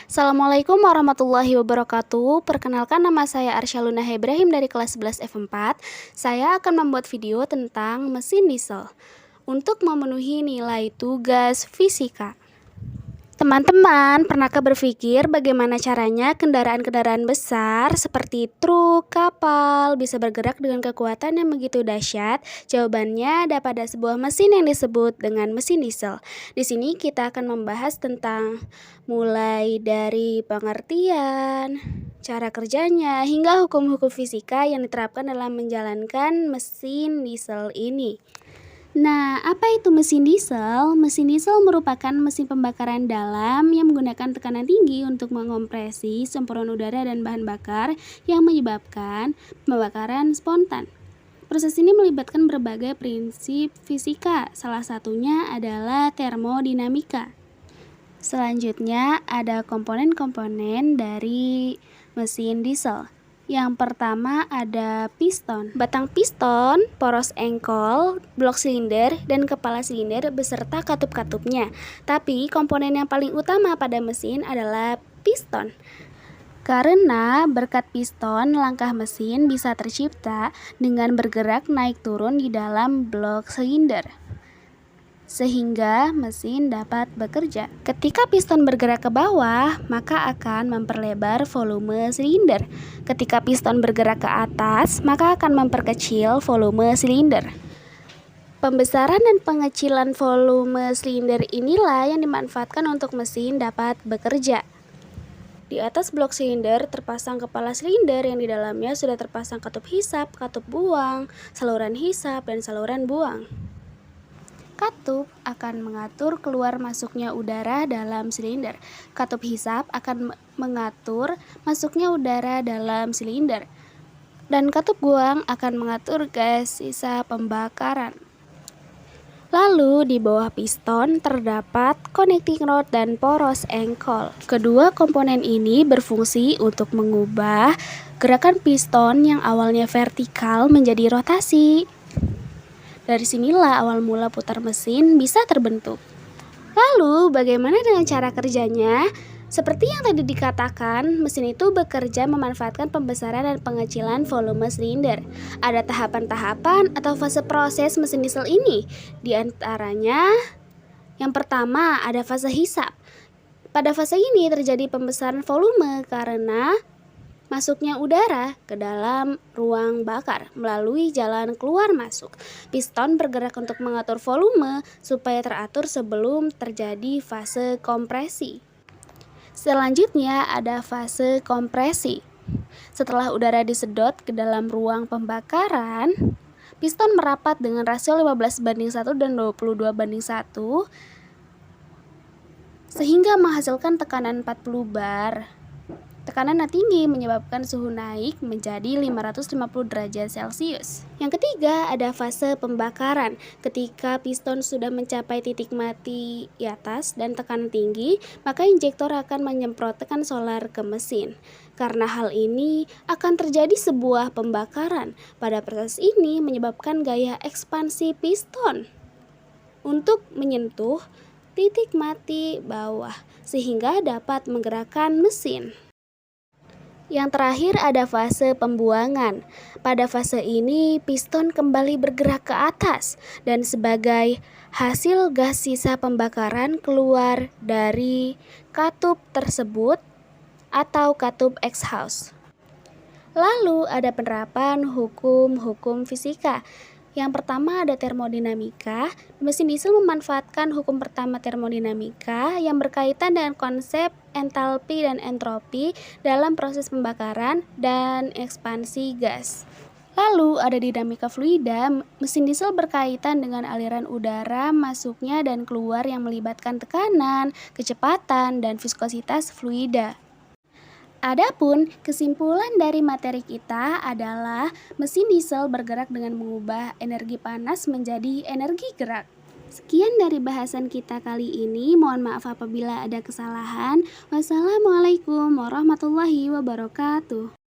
Assalamualaikum warahmatullahi wabarakatuh. Perkenalkan, nama saya Arsyaluna Ibrahim dari kelas 11 F4. Saya akan membuat video tentang mesin diesel untuk memenuhi nilai tugas fisika. Teman-teman, pernahkah berpikir bagaimana caranya kendaraan-kendaraan besar seperti truk, kapal bisa bergerak dengan kekuatan yang begitu dahsyat? Jawabannya ada pada sebuah mesin yang disebut dengan mesin diesel. Di sini kita akan membahas tentang mulai dari pengertian, cara kerjanya, hingga hukum-hukum fisika yang diterapkan dalam menjalankan mesin diesel ini. Nah, apa itu mesin diesel? Mesin diesel merupakan mesin pembakaran dalam yang menggunakan tekanan tinggi untuk mengompresi semprotan udara dan bahan bakar yang menyebabkan pembakaran spontan. Proses ini melibatkan berbagai prinsip fisika, salah satunya adalah termodinamika. Selanjutnya ada komponen-komponen dari mesin diesel. Yang pertama ada piston. Batang piston, poros engkol, blok silinder, dan kepala silinder beserta katup-katupnya. Tapi komponen yang paling utama pada mesin adalah piston. Karena berkat piston, langkah mesin bisa tercipta dengan bergerak naik turun di dalam blok silinder, sehingga mesin dapat bekerja. Ketika piston bergerak ke bawah, maka akan memperlebar volume silinder. Ketika piston bergerak ke atas, maka akan memperkecil volume silinder. Pembesaran dan pengecilan volume silinder inilah yang dimanfaatkan untuk mesin dapat bekerja. Di atas blok silinder terpasang kepala silinder yang di dalamnya sudah terpasang katup hisap, katup buang, saluran hisap, dan saluran buang. Katup akan mengatur keluar masuknya udara dalam silinder. Katup hisap akan mengatur masuknya udara dalam silinder. Dan katup buang akan mengatur gas sisa pembakaran. Lalu di bawah piston terdapat connecting rod dan poros engkol. Kedua komponen ini berfungsi untuk mengubah gerakan piston yang awalnya vertikal menjadi rotasi. Dari sinilah awal mula putar mesin bisa terbentuk. Lalu bagaimana dengan cara kerjanya? Seperti yang tadi dikatakan, mesin itu bekerja memanfaatkan pembesaran dan pengecilan volume silinder. Ada tahapan-tahapan atau fase proses mesin diesel ini. Di antaranya, yang pertama ada fase hisap. Pada fase ini terjadi pembesaran volume karena masuknya udara ke dalam ruang bakar melalui jalan keluar masuk. Piston bergerak untuk mengatur volume supaya teratur sebelum terjadi fase kompresi. Selanjutnya ada fase kompresi. Setelah udara disedot ke dalam ruang pembakaran, piston merapat dengan rasio 15:1 dan 22:1 sehingga menghasilkan tekanan 40 bar. Tekanan yang tinggi menyebabkan suhu naik menjadi 550 derajat Celcius. Yang ketiga ada fase pembakaran. Ketika piston sudah mencapai titik mati di atas dan tekanan tinggi, maka injektor akan menyemprot tekan solar ke mesin. Karena hal ini akan terjadi sebuah pembakaran. Pada proses ini menyebabkan gaya ekspansi piston untuk menyentuh titik mati bawah sehingga dapat menggerakkan mesin. Yang terakhir ada fase pembuangan. Pada fase ini piston kembali bergerak ke atas dan sebagai hasil gas sisa pembakaran keluar dari katup tersebut atau katup exhaust. Lalu ada penerapan hukum-hukum fisika. Yang pertama ada termodinamika. Mesin diesel memanfaatkan hukum pertama termodinamika yang berkaitan dengan konsep entalpi dan entropi dalam proses pembakaran dan ekspansi gas. Lalu ada dinamika fluida. Mesin diesel berkaitan dengan aliran udara masuknya dan keluar yang melibatkan tekanan, kecepatan, dan viskositas fluida. Adapun kesimpulan dari materi kita adalah mesin diesel bergerak dengan mengubah energi panas menjadi energi gerak. Sekian dari bahasan kita kali ini. Mohon maaf apabila ada kesalahan. Wassalamualaikum warahmatullahi wabarakatuh.